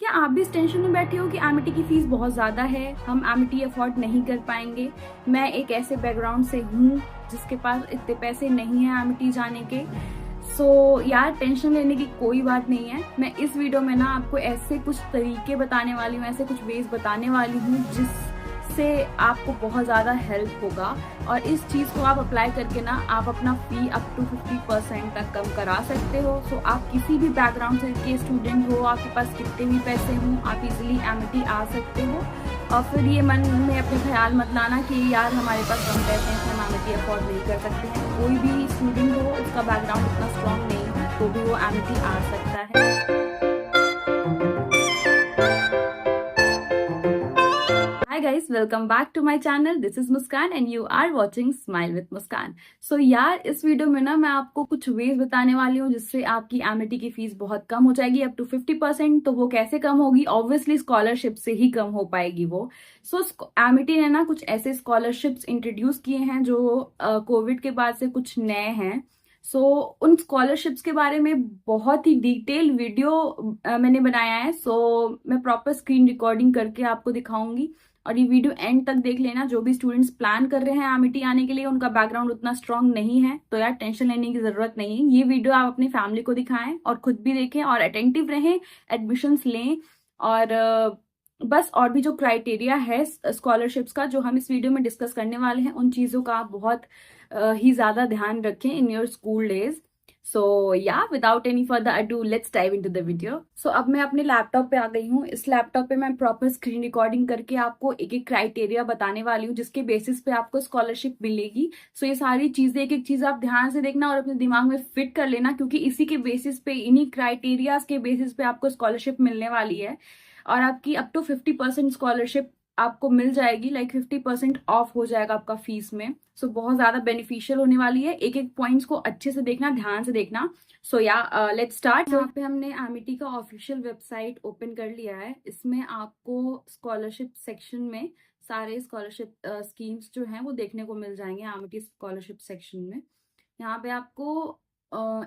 क्या आप भी इस टेंशन में बैठे हो कि एमिटी की फीस बहुत ज़्यादा है, हम एमिटी अफोर्ड नहीं कर पाएंगे। मैं एक ऐसे बैकग्राउंड से हूँ जिसके पास इतने पैसे नहीं है एमिटी जाने के। यार टेंशन लेने की कोई बात नहीं है। मैं इस वीडियो में ना आपको ऐसे कुछ तरीके बताने वाली हूँ, ऐसे कुछ वेज बताने वाली हूँ जिससे आपको बहुत ज़्यादा हेल्प होगा। और इस चीज़ को आप अप्लाई करके ना आप अपना फी अप टू 50% तक कम करा सकते हो। आप किसी भी बैकग्राउंड से के स्टूडेंट हो, आपके पास कितने भी पैसे हों, आप इजीली एमिटी आ सकते हो। और फिर ये मन में अपने ख्याल मत लाना कि यार हमारे पास कम पैसे हैं, हम एमिटी अफोर्ड नहीं कर सकते हैं। कोई भी स्टूडेंट हो, उसका बैकग्राउंड इतना स्ट्रॉन्ग नहीं हो तो भी वो एमिटी आ सकता है। Hi guys, welcome back to my channel. This is Muskan and you are watching Smile with Muskan. यार इस वीडियो में ना मैं आपको कुछ वेज बताने वाली हूँ जिससे आपकी एमिटी की फीस बहुत कम हो जाएगी, अप टू 50%। तो वो कैसे कम होगी? ऑब्वियसली स्कॉलरशिप से ही कम हो पाएगी वो। एमिटी ने ना कुछ ऐसे स्कॉलरशिप्स इंट्रोड्यूस किए हैं जो कोविड के बाद से कुछ नए हैं। उन स्कॉलरशिप्स के बारे में बहुत ही डिटेल वीडियो मैंने बनाया है। मैं प्रॉपर स्क्रीन रिकॉर्डिंग करके आपको दिखाऊंगी और ये वीडियो एंड तक देख लेना। जो भी स्टूडेंट्स प्लान कर रहे हैं एमिटी आने के लिए, उनका बैकग्राउंड उतना स्ट्रांग नहीं है तो यार टेंशन लेने की जरूरत नहीं है। ये वीडियो आप अपनी फैमिली को दिखाएं और खुद भी देखें और अटेंटिव रहें, एडमिशन्स लें। और बस और भी जो क्राइटेरिया है स्कॉलरशिप्स का जो हम इस वीडियो में डिस्कस करने वाले हैं, उन चीज़ों का आप बहुत ही ज़्यादा ध्यान रखें in your school days. Without any further ado let's dive into the video. अब मैं अपने लैपटॉप पे आ गई हूँ। इस लैपटॉप पे मैं प्रॉपर स्क्रीन रिकॉर्डिंग करके आपको एक एक क्राइटेरिया बताने वाली हूँ जिसके बेसिस पे आपको स्कॉलरशिप मिलेगी। ये सारी चीजें, एक एक चीज आप ध्यान से देखना और अपने दिमाग में फिट कर लेना, क्योंकि इसी के बेसिस पे, इन्हीं क्राइटेरियाज के बेसिस पे आपको स्कॉलरशिप मिलने वाली है। और आपकी अप टू 50% स्कॉलरशिप आपको मिल जाएगी, लाइक 50% ऑफ हो जाएगा आपका फीस में। बहुत ज्यादा बेनिफिशियल होने वाली है। एक एक पॉइंट्स को अच्छे से देखना, ध्यान से देखना। Let's start. यहाँ पे हमने एमिटी का ऑफिशियल वेबसाइट ओपन कर लिया है। इसमें आपको स्कॉलरशिप सेक्शन में सारे स्कॉलरशिप स्कीम्स जो हैं वो देखने को मिल जाएंगे। एमिटी स्कॉलरशिप सेक्शन में यहाँ पे आपको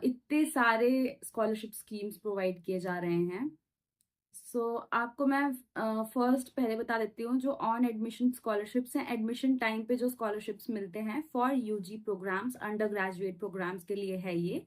इतने सारे स्कॉलरशिप स्कीम्स प्रोवाइड किए जा रहे हैं। आपको मैं फर्स्ट पहले बता देती हूँ जो ऑन एडमिशन स्कॉलरशिप्स हैं। एडमिशन टाइम पे जो स्कॉलरशिप्स मिलते हैं for UG programmes, undergraduate programmes के लिए है ये।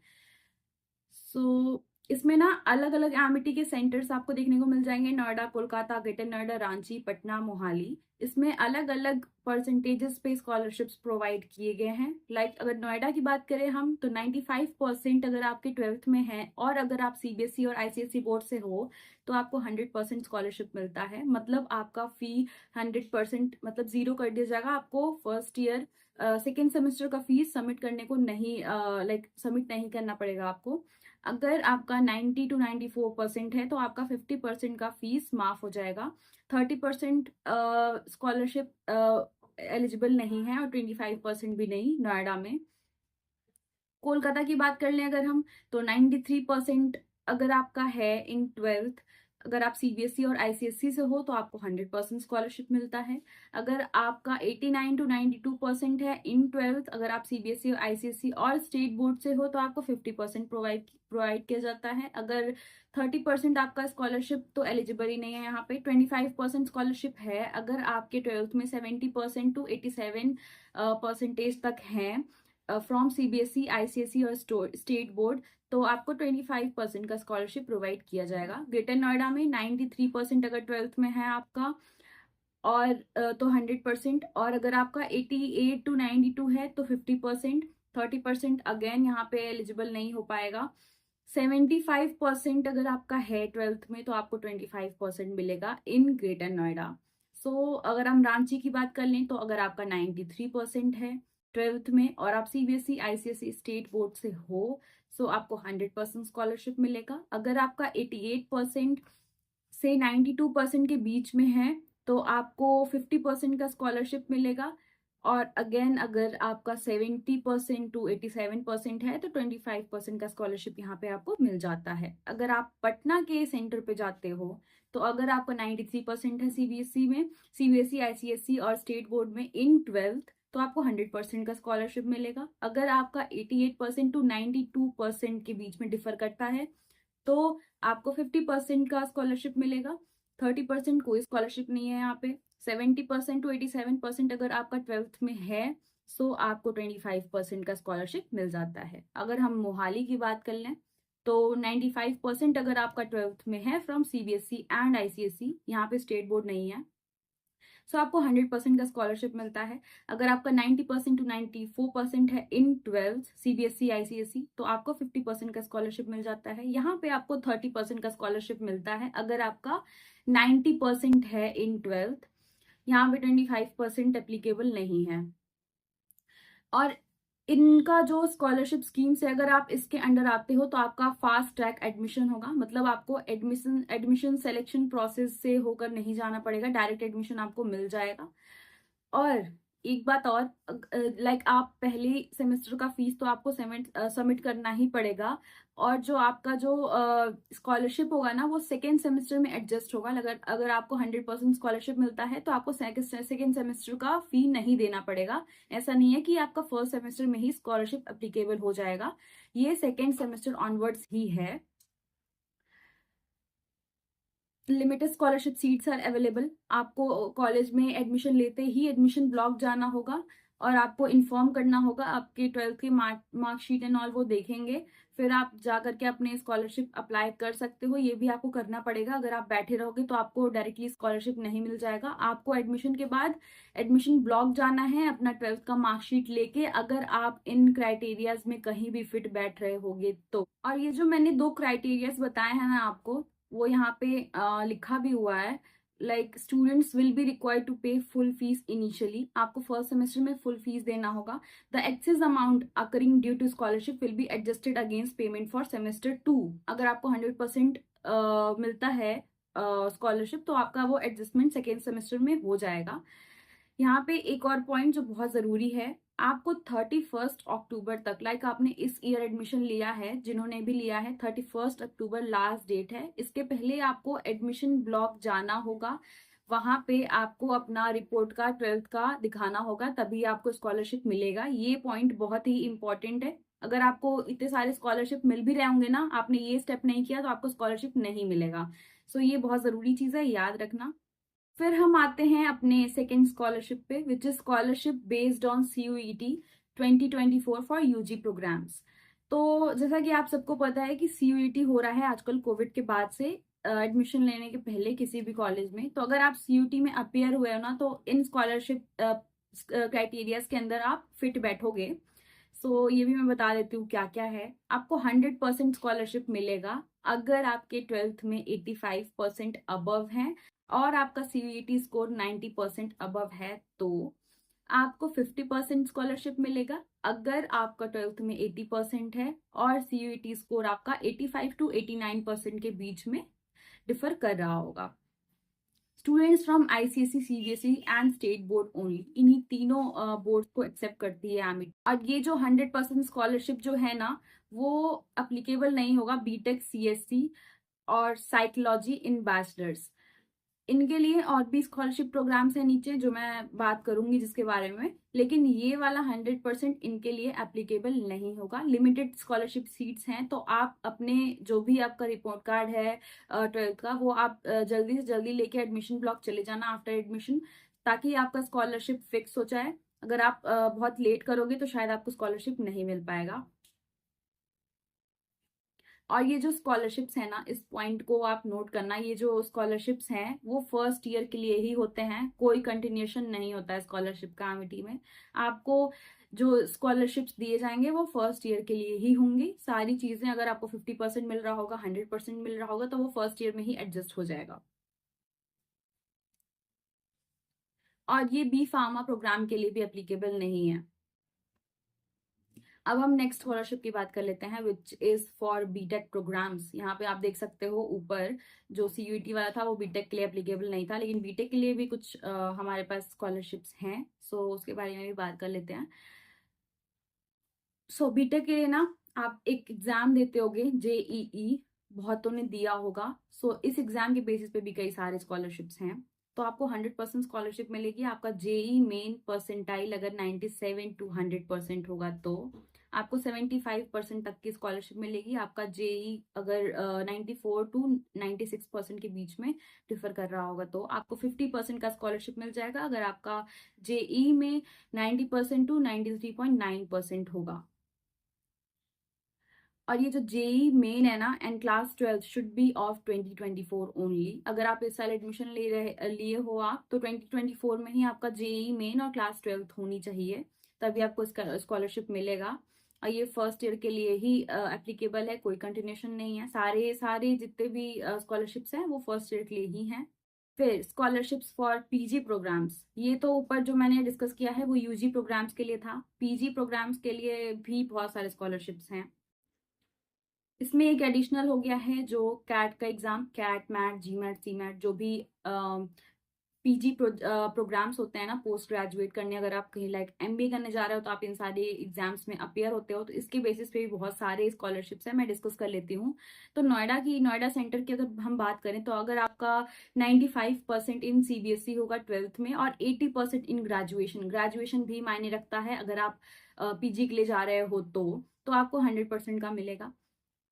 इसमें ना अलग अलग एमिटी के सेंटर्स आपको देखने को मिल जाएंगे। नोएडा, कोलकाता, ग्रेटर नोएडा, रांची, पटना, मोहाली। इसमें अलग अलग परसेंटेजेस पे स्कॉलरशिप्स प्रोवाइड किए गए हैं। लाइक अगर नोएडा की बात करें हम तो 95% अगर आपके 12th में है और अगर आप सीबीएसई और आईसीएसई बोर्ड से हो तो आपको 100% स्कॉलरशिप मिलता है। मतलब आपका फी 100% मतलब जीरो कर दिया जाएगा। आपको फर्स्ट ईयर सेकेंड सेमेस्टर का फीस सबमिट करने को नहीं, सबमिट नहीं करना पड़ेगा आपको। अगर आपका 90 to 94% है तो आपका 50% का फीस माफ हो जाएगा। 30% स्कॉलरशिप एलिजिबल नहीं है और 25% भी नहीं नोएडा में। कोलकाता की बात कर लें अगर हम तो 93% अगर आपका है इन 12th, अगर आप सीबीएसई और आईसीएसई से हो तो आपको 100% स्कॉलरशिप मिलता है। अगर आपका 89 to 92% है इन 12th, अगर आप सीबीएसई और आईसीएसई और स्टेट बोर्ड से हो तो आपको 50% प्रोवाइड किया जाता है। अगर 30% आपका स्कॉलरशिप तो एलिजिबल ही नहीं है। यहाँ पे 25% स्कॉलरशिप है अगर आपके 12th में 70% to 87% तक है फ्रॉम सीबीएसई, आईसीएसई और स्टेट बोर्ड, तो आपको 25% का स्कॉलरशिप प्रोवाइड किया जाएगा। ग्रेटर नोएडा में 93% अगर 12th में है आपका और तो 100%, और अगर आपका 88 to 92 है तो 50%। 30% अगेन यहाँ पे एलिजिबल नहीं हो पाएगा। 75% अगर आपका है 12th में तो आपको 25% मिलेगा इन ग्रेटर नोएडा। अगर हम रांची की बात कर लें तो अगर आपका 93% है 12th में और आप सीबीएसई, आईसीएसई, स्टेट बोर्ड से हो आपको 100% स्कॉलरशिप मिलेगा। अगर आपका 88% से 92% के बीच में है तो आपको 50% का स्कॉलरशिप मिलेगा। और अगेन अगर आपका 70% to 87% है तो 25% का स्कॉलरशिप यहाँ पे आपको मिल जाता है। अगर आप पटना के सेंटर पे जाते हो तो अगर आपका 93% है सीबीएसई में, सीबीएसई, आईसीएसई और स्टेट बोर्ड में इन 12th, तो आपको 100% का स्कॉलरशिप मिलेगा। अगर आपका 88% to 92% के बीच में डिफर करता है तो आपको 50% का स्कॉलरशिप मिलेगा, 30% कोई स्कॉलरशिप नहीं है यहाँ पे, 70% टू 87% अगर आपका 12th में है सो आपको 25% का स्कॉलरशिप मिल जाता है। अगर हम मोहाली की बात कर लें तो 95% अगर आपका 12th में है फ्रॉम सीबीएसई एंड आईसीएसई, यहाँ पे स्टेट बोर्ड नहीं है, सो आपको 100% का स्कॉलरशिप मिलता है। अगर आपका 90% टू 94% है इन 12th सीबीएसई आईसीएसई तो आपको 50% का स्कॉलरशिप मिल जाता है। यहाँ पे आपको 30% का स्कॉलरशिप मिलता है अगर आपका 90% है इन 12th। यहाँ पे 25% एप्लीकेबल नहीं है। और इनका जो स्कॉलरशिप स्कीम्स है, अगर आप इसके अंडर आते हो तो आपका फास्ट ट्रैक एडमिशन होगा, मतलब आपको एडमिशन सिलेक्शन प्रोसेस से होकर नहीं जाना पड़ेगा, डायरेक्ट एडमिशन आपको मिल जाएगा। और एक बात और, लाइक आप पहले सेमेस्टर का फीस तो आपको सबमिट करना ही पड़ेगा, और जो आपका जो स्कॉलरशिप होगा ना वो सेकेंड सेमेस्टर में एडजस्ट होगा। अगर आपको 100% स्कॉलरशिप मिलता है तो आपको सेकेंड सेमेस्टर का फी नहीं देना पड़ेगा। ऐसा नहीं है कि आपका फर्स्ट सेमेस्टर में ही स्कॉलरशिप एप्लीकेबल हो जाएगा, ये सेकेंड सेमेस्टर ऑनवर्ड्स ही है। Limited scholarship seats are available. आपको कॉलेज में एडमिशन लेते ही एडमिशन ब्लॉक जाना होगा और आपको इन्फॉर्म करना होगा, आपके 12th की मार्कशीट एंड ऑल वो देखेंगे, फिर आप जा करके अपने स्कॉलरशिप अप्लाई कर सकते हो। ये भी आपको करना पड़ेगा, अगर आप बैठे रहोगे तो आपको डायरेक्टली स्कॉलरशिप नहीं मिल जाएगा। आपको एडमिशन के बाद एडमिशन ब्लॉक जाना है अपना 12th का मार्कशीट लेके, अगर आप इन क्राइटेरियाज में कहीं भी फिट बैठ रहे होगे तो। और ये जो मैंने 2 क्राइटेरियाज बताए हैं ना आपको, वो यहाँ पे लिखा भी हुआ है, like students will be required to pay full fees initially. आपको फर्स्ट सेमेस्टर में फुल फीस देना होगा। The excess amount accruing due to scholarship will be adjusted against payment for semester 2। अगर आपको 100% मिलता है स्कॉलरशिप तो आपका वो एडजस्टमेंट सेकेंड सेमेस्टर में हो जाएगा। यहाँ पे एक और पॉइंट जो बहुत जरूरी है, आपको 31 अक्टूबर तक, लाइक आपने इस ईयर एडमिशन लिया है, जिन्होंने भी लिया है 31 अक्टूबर लास्ट डेट है, इसके पहले आपको एडमिशन ब्लॉक जाना होगा। वहां पे आपको अपना रिपोर्ट कार्ड 12th का दिखाना होगा, तभी आपको स्कॉलरशिप मिलेगा। ये पॉइंट बहुत ही इंपॉर्टेंट है। अगर आपको इतने सारे स्कॉलरशिप मिल भी रहे होंगे ना, आपने ये स्टेप नहीं किया तो आपको स्कॉलरशिप नहीं मिलेगा। सो ये बहुत जरूरी चीज है, याद रखना। फिर हम आते हैं अपने सेकेंड स्कॉलरशिप पे, which is scholarship based on CUET 2024 for UG programmes. तो जैसा कि आप सबको पता है कि CUET हो रहा है आजकल कोविड के बाद से, एडमिशन लेने के पहले किसी भी कॉलेज में। तो अगर आप CUET में अपियर हुए हो ना तो इन स्कॉलरशिप क्राइटेरियाज के अंदर आप फिट बैठोगे। सो ये भी मैं बता देती हूँ क्या क्या है। आपको 100% स्कॉलरशिप मिलेगा अगर आपके 12th में 85% अबव है और आपका CUET स्कोर 90% अबव है तो आपको 50% स्कॉलरशिप मिलेगा अगर आपका 12th में 80% है और CUET स्कोर आपका 85 टू 89% के बीच में डिफर कर रहा होगा। Students from ICSE, CBSE and state board only, इन्हीं तीनों बोर्ड को एक्सेप्ट करती है एमिट। और ये जो 100% स्कॉलरशिप जो है ना वो अप्लीकेबल नहीं होगा बीटेक, सीएससी और साइकोलॉजी इन बैचलर्स। इनके लिए और भी स्कॉलरशिप प्रोग्राम्स हैं नीचे जो मैं बात करूंगी जिसके बारे में, लेकिन ये वाला 100% इनके लिए एप्लीकेबल नहीं होगा। लिमिटेड स्कॉलरशिप सीट्स हैं, तो आप अपने जो भी आपका रिपोर्ट कार्ड है 12th का वो आप जल्दी से जल्दी लेके एडमिशन ब्लॉक चले जाना आफ्टर एडमिशन, ताकि आपका स्कॉलरशिप फिक्स हो जाए। अगर आप बहुत लेट करोगे तो शायद आपको स्कॉलरशिप नहीं मिल पाएगा। और ये जो स्कॉलरशिप्स है ना, इस पॉइंट को आप नोट करना, ये जो स्कॉलरशिप्स हैं वो फर्स्ट ईयर के लिए ही होते हैं, कोई कंटिन्यूएशन नहीं होता है स्कॉलरशिप का एमिटी में। आपको जो स्कॉलरशिप्स दिए जाएंगे वो फर्स्ट ईयर के लिए ही होंगी। सारी चीजें अगर आपको 50% मिल रहा होगा, 100% मिल रहा होगा तो वो फर्स्ट ईयर में ही एडजस्ट हो जाएगा। और ये बी फार्मा प्रोग्राम के लिए भी एप्लीकेबल नहीं है। अब हम नेक्स्ट स्कॉलरशिप की बात कर लेते हैं which is for BTech programmes. यहाँ पे आप देख सकते हो ऊपर जो CUET वाला था वो बीटेक के लिए एप्लीकेबल नहीं था, लेकिन बीटेक के लिए भी कुछ हमारे पास स्कॉलरशिप्स हैं, सो उसके बारे में भी बात कर लेते हैं। सो बीटेक के लिए ना आप एक एग्जाम देते होगे JEE, बहुतों ने दिया होगा। सो इस एग्जाम के बेसिस पे भी कई सारे स्कॉलरशिप्स हैं, तो आपको 100% स्कॉलरशिप मिलेगी। आपका JEE मेन परसेंटाइल अगर 97 टू 100% होगा तो आपको 75% तक की स्कॉलरशिप मिलेगी। आपका जेई अगर 94 टू 96% के बीच में डिफर कर रहा होगा तो आपको 50% का स्कॉलरशिप मिल जाएगा। अगर आपका जेई में 90% टू 93.9% होगा। और ये जो जेई मेन है ना and class 12 should be of 2024 only. अगर आप इस साल एडमिशन लिए हो आप तो 2024 में ही आपका जेई मेन और क्लास 12 होनी चाहिए, तभी आपको इसका स्कॉलरशिप मिलेगा। और ये फर्स्ट ईयर के लिए ही एप्लीकेबल है, कोई कंटिन्यूशन नहीं है। सारे सारे जितने भी स्कॉलरशिप्स हैं वो फर्स्ट ईयर के लिए ही हैं। फिर स्कॉलरशिप्स फॉर पीजी प्रोग्राम्स, ये तो ऊपर जो मैंने डिस्कस किया है वो यूजी प्रोग्राम्स के लिए था। पीजी प्रोग्राम्स के लिए भी बहुत सारे स्कॉलरशिप्स हैं। इसमें एक एडिशनल हो गया है जो कैट का एग्जाम, कैट मैट जी मैट सी मैट जो भी पीजी प्रोग्राम्स होते हैं ना पोस्ट ग्रेजुएट करने, अगर आप कहीं लाइक एमबीए करने जा रहे हो तो आप इन सारे एग्जाम्स में अपियर होते हो, तो इसके बेसिस पे भी बहुत सारे स्कॉलरशिप्स हैं, मैं डिस्कस कर लेती हूँ। तो नोएडा सेंटर की अगर हम बात करें तो अगर आपका 95% इन सीबीएसई होगा 12th में और 80% इन ग्रेजुएशन भी मायने रखता है। अगर आप पीजी के लिए जा रहे हो तो आपको 100% का मिलेगा।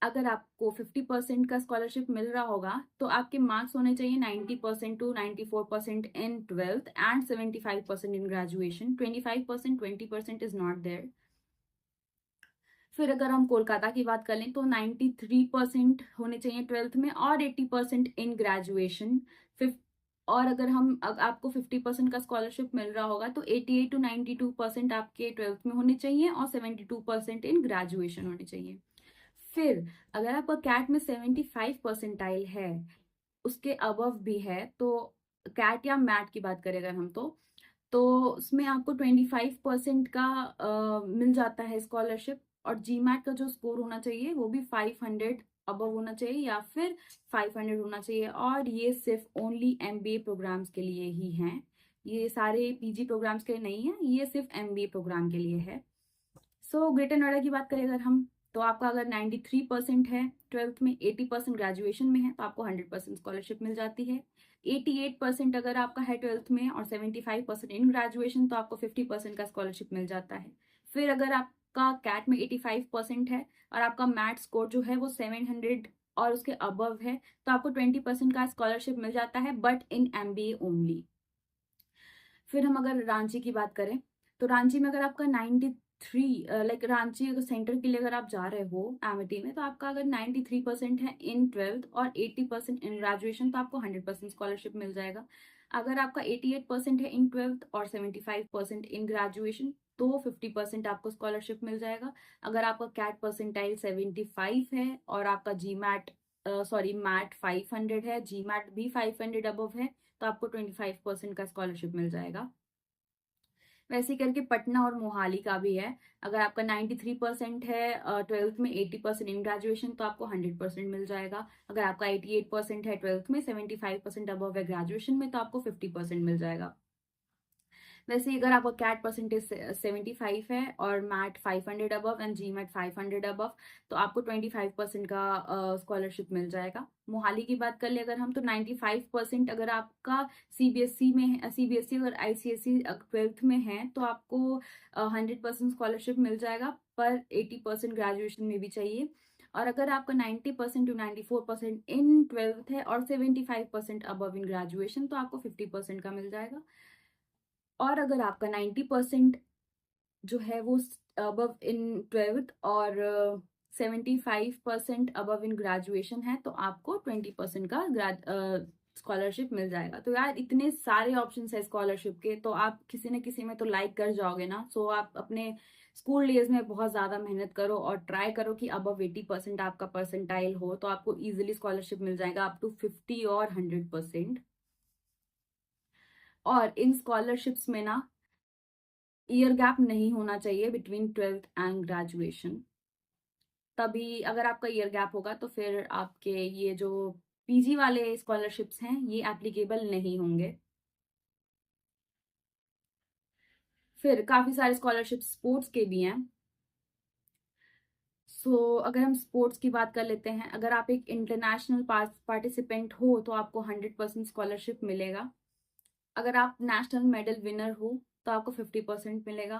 अगर आपको 50% का स्कॉलरशिप मिल रहा होगा तो आपके मार्क्स होने चाहिए 90% to 94% in 12th and 75% in graduation. 25% 20% is not there. फिर अगर हम कोलकाता की बात करें तो 93% होने चाहिए 12th में और 80% इन ग्रेजुएशन। और अगर आपको 50% का स्कॉलरशिप मिल रहा होगा तो 88 टू 92% आपके 12th में होने चाहिए और 72% इन ग्रेजुएशन होने चाहिए। फिर अगर आपका कैट में 75 परसेंटाइल है, उसके अबव भी है, तो कैट या मैट की बात करें अगर हम तो उसमें आपको 25% का मिल जाता है स्कॉलरशिप। और जी मैट का जो स्कोर होना चाहिए वो भी 500 अबव होना चाहिए या फिर 500 होना चाहिए। और ये सिर्फ ओनली एमबीए प्रोग्राम्स के लिए ही हैं, ये सारे पीजी प्रोग्राम्स के लिए नहीं है, ये सिर्फ एमबीए प्रोग्राम के लिए है। सो ग्रेटर नोएडा की बात करें अगर हम तो आपका अगर 93% है 12th में, 80% ग्रेजुएशन में है तो आपको 100% स्कॉलरशिप मिल जाती है। 88% अगर आपका है 12th में और 75% इन ग्रेजुएशन तो आपको 50% का स्कॉलरशिप मिल जाता है। फिर अगर आपका कैट में 85% है और आपका मैथ स्कोर जो है वो 700 और उसके अबव है तो आपको 20% का स्कॉलरशिप मिल जाता है, बट इन एमबीए ओनली। फिर हम अगर रांची की बात करें तो रांची में अगर आपका 93 लाइक रांची अगर सेंटर के लिए अगर आप जा रहे हो एमिटी में तो आपका अगर 93% है इन 12th और 80% इन ग्रेजुएशन तो आपको 100% स्कॉलरशिप मिल जाएगा। अगर आपका 88% है इन 12th और 75% इन ग्रेजुएशन तो 50% आपको स्कॉलरशिप मिल जाएगा। अगर आपका कैट परसेंटाइल 75 है और आपका जी मैट मैट 500 है, जी मैट भी 500 अबव है तो आपको 25% का स्कॉलरशिप मिल जाएगा। वैसे करके पटना और मोहाली का भी है। अगर आपका 93% है 12th में, 80% इन ग्रेजुएशन तो आपको 100% मिल जाएगा। अगर आपका 88% है 12th में, 75% अबव है ग्रेजुएशन में तो आपको 50% मिल जाएगा। वैसे ही अगर आपका कैट परसेंटेज 75 है और MAT 500 above and GMAT 500 above तो आपको 25% का स्कॉलरशिप मिल जाएगा। मोहाली की बात कर ले अगर हम तो 95% अगर आपका सीबीएसई में है, सीबीएसई अगर आईसीएसई 12th में है तो आपको 100% स्कॉलरशिप मिल जाएगा, पर 80% ग्रेजुएशन में भी चाहिए। और अगर आपका 90% टू 94% इन 12th है और 75% अबव इन ग्रेजुएशन तो आपको 50% का मिल जाएगा। और अगर आपका 90% जो है वो अबव इन 12th और 75% अबव इन ग्रेजुएशन है तो आपको 20% का स्कॉलरशिप मिल जाएगा। तो यार इतने सारे ऑप्शंस है स्कॉलरशिप के, तो आप किसी न किसी में तो लाइक कर जाओगे ना। सो आप अपने स्कूल डेज में बहुत ज़्यादा मेहनत करो और ट्राई करो कि अबव 80% आपका परसेंटाइल हो तो आपको ईजिली स्कॉलरशिप मिल जाएगा अप टू 50 और 100%। और इन स्कॉलरशिप्स में ना ईयर गैप नहीं होना चाहिए बिटवीन 12th एंड ग्रेजुएशन। तभी अगर आपका ईयर गैप होगा तो फिर आपके ये जो पीजी वाले स्कॉलरशिप्स हैं ये एप्लीकेबल नहीं होंगे। फिर काफी सारे स्कॉलरशिप्स स्पोर्ट्स के भी हैं। अगर हम स्पोर्ट्स की बात कर लेते हैं, अगर आप एक इंटरनेशनल पार्टिसिपेंट हो तो आपको 100% स्कॉलरशिप मिलेगा। अगर आप नेशनल मेडल विनर हो तो आपको 50% मिलेगा।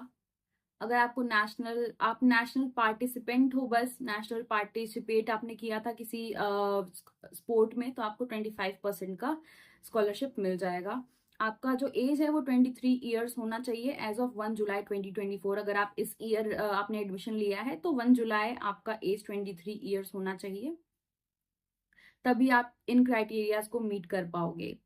अगर आपको आप नेशनल पार्टिसिपेंट हो, बस नेशनल पार्टिसिपेट आपने किया था किसी स्पोर्ट में, तो आपको 25% का स्कॉलरशिप मिल जाएगा। आपका जो एज है वो 23 ईयर्स होना चाहिए एज ऑफ 1 जुलाई 2024। अगर आप इस ईयर आपने एडमिशन लिया है तो 1 जुलाई आपका एज 23 ईयर्स होना चाहिए, तभी आप इन क्राइटेरियाज को मीट कर पाओगे।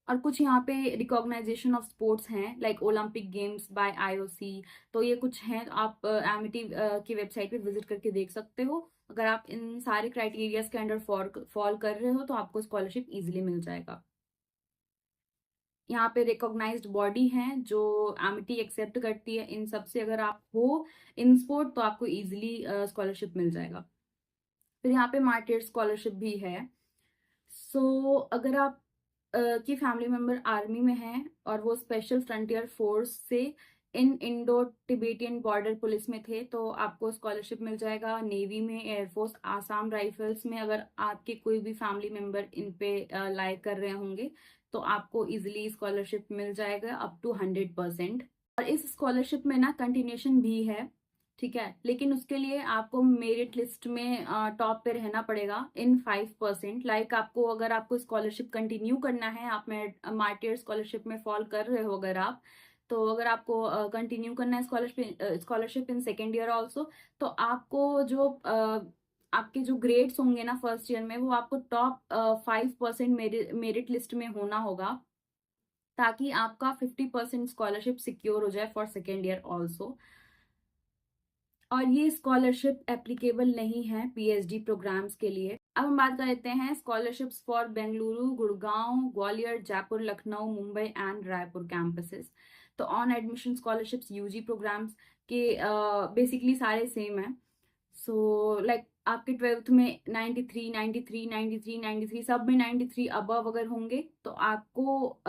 और कुछ यहाँ पे रिकॉग्नाइजेशन ऑफ स्पोर्ट्स हैं, like Olympic games by IOC. तो ये कुछ हैं, आप एमिटी की वेबसाइट पे विजिट करके देख सकते हो। अगर आप इन सारे क्राइटेरियाज के अंडर फॉल कर रहे हो तो आपको स्कॉलरशिप इजीली मिल जाएगा। यहाँ पे रिकॉग्नाइज्ड बॉडी हैं जो एमिटी एक्सेप्ट करती है। इन सब से अगर आप हो इन स्पोर्ट तो आपको इजीली स्कॉलरशिप मिल जाएगा। फिर यहाँ पे मार्टियर स्कॉलरशिप भी है। सो अगर आप की फैमिली मेंबर आर्मी में हैं और वो स्पेशल फ्रंटियर फोर्स से इन इंडो टिबेटियन बॉर्डर पुलिस में थे तो आपको स्कॉलरशिप मिल जाएगा। नेवी में, एयरफोर्स, आसाम राइफल्स में अगर आपके कोई भी फैमिली मेंबर इन पे लाइक कर रहे होंगे तो आपको इजिली स्कॉलरशिप मिल जाएगा अप टू 100%। और इस स्कॉलरशिप में ना कंटिन्यूशन भी है, ठीक है, लेकिन उसके लिए आपको मेरिट लिस्ट में टॉप पे रहना पड़ेगा इन 5%। लाइक आपको अगर आपको स्कॉलरशिप कंटिन्यू करना है, आप मार्टियर स्कॉलरशिप में फॉल कर रहे हो अगर आप, तो अगर आपको कंटिन्यू करना है scholarship in second year also, तो आपको जो आपके जो ग्रेड्स होंगे ना फर्स्ट ईयर में, वो आपको टॉप 5% मेरिट लिस्ट में होना होगा, ताकि आपका 50% स्कॉलरशिप सिक्योर हो जाए फॉर सेकेंड ईयर ऑल्सो। और ये स्कॉलरशिप एप्लीकेबल नहीं है पीएचडी प्रोग्राम्स के लिए। अब हम बात कर लेते हैं scholarships for Bengaluru, Gurgaon, Gwalior, Jaipur, Lucknow, Mumbai and Raipur campuses. तो on admission scholarships UG programs के बेसिकली सारे सेम है। सो लाइक आपके 12th में 93, 93, 93, 93 सब में 93 अबव अगर होंगे तो आपको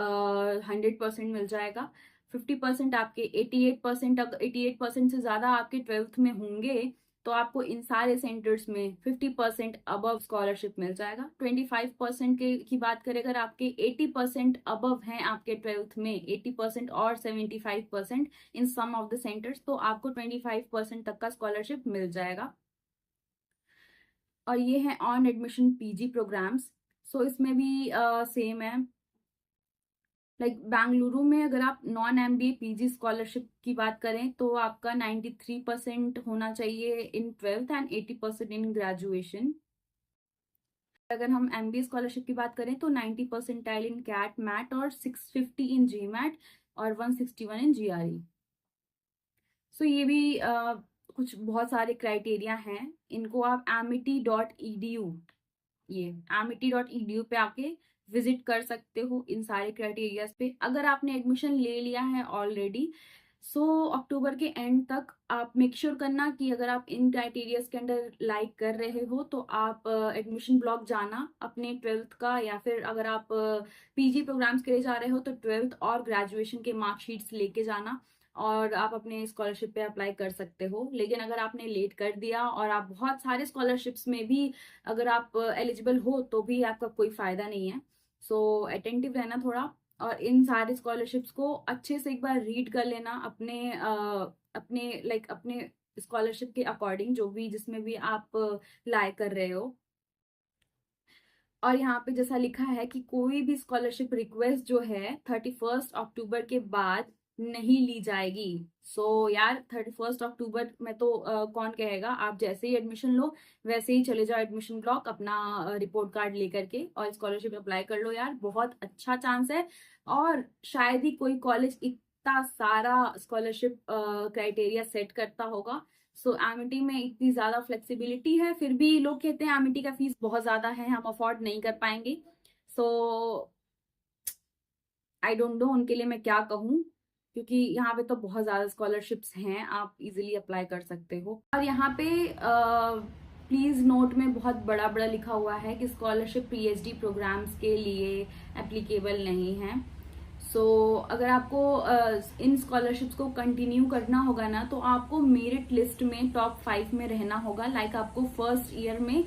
100% मिल जाएगा। 50% आपके 88%, अगर 88% से ज्यादा आपके 12th में होंगे तो आपको इन सारे सेंटर्स में 50% अबव स्कॉलरशिप मिल जाएगा। 25% की बात करें, अगर आपके 80% अबव हैं आपके 12th में, 80% और 75% इन सम ऑफ द सेंटर्स, तो आपको 25% तक का स्कॉलरशिप मिल जाएगा। और ये है ऑन एडमिशन पीजी प्रोग्राम्स। सो इसमें भी सेम है। लाइक बेंगलुरु में अगर आप नॉन एमबीए पीजी स्कॉलरशिप की बात करें तो आपका 93% होना चाहिए इन 12th एंड 80% इन ग्रेजुएशन। अगर हम एमबीए स्कॉलरशिप की बात करें तो 90 परसेंटाइल इन कैट मैट और 650 इन जी मैट और 161 इन जीआरई। सो ये भी कुछ बहुत सारे क्राइटेरिया हैं। इनको आप amity.edu, ये amity.edu पे आके विजिट कर सकते हो इन सारे क्राइटेरियाज पे। अगर आपने एडमिशन ले लिया है ऑलरेडी, सो अक्टूबर के एंड तक आप मेक श्योर करना कि अगर आप इन क्राइटेरियाज के अंडर लाइक कर रहे हो तो आप एडमिशन ब्लॉक जाना अपने 12th का, या फिर अगर आप पीजी प्रोग्राम्स के लिए जा रहे हो तो 12th और ग्रेजुएशन के मार्कशीट्स लेके जाना और आप अपने स्कॉलरशिप पे अप्लाई कर सकते हो। लेकिन अगर आपने लेट कर दिया और आप बहुत सारे स्कॉलरशिप्स में भी अगर आप एलिजिबल हो तो भी आपका कोई फायदा नहीं है। सो अटेंटिव रहना थोड़ा, और इन सारे स्कॉलरशिप्स को अच्छे से एक बार रीड कर लेना अपने स्कॉलरशिप के अकॉर्डिंग, जो भी जिसमें भी आप लाइक कर रहे हो। और यहाँ पे जैसा लिखा है कि कोई भी स्कॉलरशिप रिक्वेस्ट जो है 31 अक्टूबर के बाद नहीं ली जाएगी। यार 31 अक्टूबर में तो कौन कहेगा, आप जैसे ही एडमिशन लो वैसे ही चले जाओ एडमिशन ब्लॉक अपना रिपोर्ट कार्ड लेकर के और स्कॉलरशिप अप्लाई कर लो यार, बहुत अच्छा चांस है। और शायद ही कोई कॉलेज इतना सारा स्कॉलरशिप क्राइटेरिया सेट करता होगा। एमिटी में इतनी ज्यादा फ्लेक्सिबिलिटी है, फिर भी लोग कहते हैं एमिटी का फीस बहुत ज्यादा है, हम अफोर्ड नहीं कर पाएंगे। आई डोंट नो उनके लिए मैं क्या कहूँ, क्योंकि यहाँ पे तो बहुत ज्यादा स्कॉलरशिप्स हैं, आप इजीली अप्लाई कर सकते हो। और यहाँ पे प्लीज नोट में बहुत बड़ा बड़ा लिखा हुआ है कि स्कॉलरशिप पीएचडी प्रोग्राम्स के लिए एप्लीकेबल नहीं है। अगर आपको इन स्कॉलरशिप्स को कंटिन्यू करना होगा ना तो आपको मेरिट लिस्ट में टॉप 5 में रहना होगा। लाइक आपको फर्स्ट ईयर में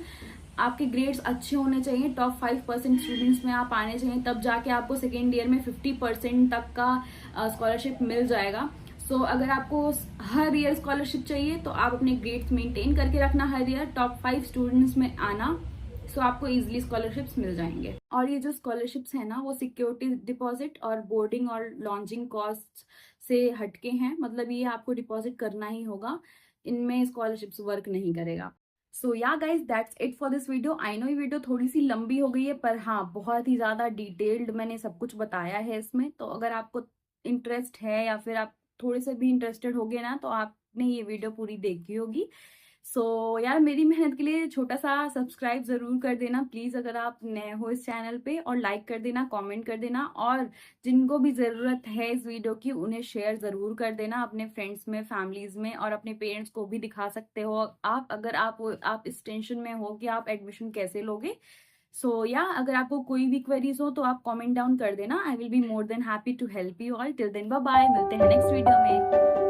आपके ग्रेड्स अच्छे होने चाहिए, टॉप 5% स्टूडेंट्स में आप आने चाहिए, तब जाके आपको सेकेंड ईयर में 50% तक का स्कॉलरशिप मिल जाएगा। सो अगर आपको हर ईयर स्कॉलरशिप चाहिए तो आप अपने ग्रेड्स मेंटेन करके रखना, हर ईयर टॉप 5 स्टूडेंट्स में आना, सो आपको इजीली स्कॉलरशिप्स मिल जाएंगे। और ये जो स्कॉलरशिप्स है ना, वो सिक्योरिटी डिपॉजिट और बोर्डिंग और लॉन्चिंग कॉस्ट से हटके हैं, मतलब ये आपको डिपॉजिट करना ही होगा, इनमें स्कॉलरशिप्स वर्क नहीं करेगा। सो yeah guys, that's it for this video. I know ये वीडियो थोड़ी सी लंबी हो गई है, पर हाँ बहुत ही ज़्यादा डिटेल्ड मैंने सब कुछ बताया है इसमें। तो अगर आपको इंटरेस्ट है या फिर आप थोड़े से भी इंटरेस्टेड हो गए ना, तो आपने ये वीडियो पूरी देखी होगी। सो यार, मेरी मेहनत के लिए छोटा सा सब्सक्राइब जरूर कर देना प्लीज, अगर आप नए हो इस चैनल पे, और लाइक कर देना, कमेंट कर देना, और जिनको भी जरूरत है इस वीडियो की उन्हें शेयर जरूर कर देना अपने फ्रेंड्स में, फैमिलीज में, और अपने पेरेंट्स को भी दिखा सकते हो आप, अगर आप इस टेंशन में हो कि आप एडमिशन कैसे लोगे। सो या अगर आपको कोई भी क्वेरीज हो तो आप कमेंट डाउन कर देना, I will be more than happy to help you all. Till then bye bye, मिलते हैं नेक्स्ट वीडियो में।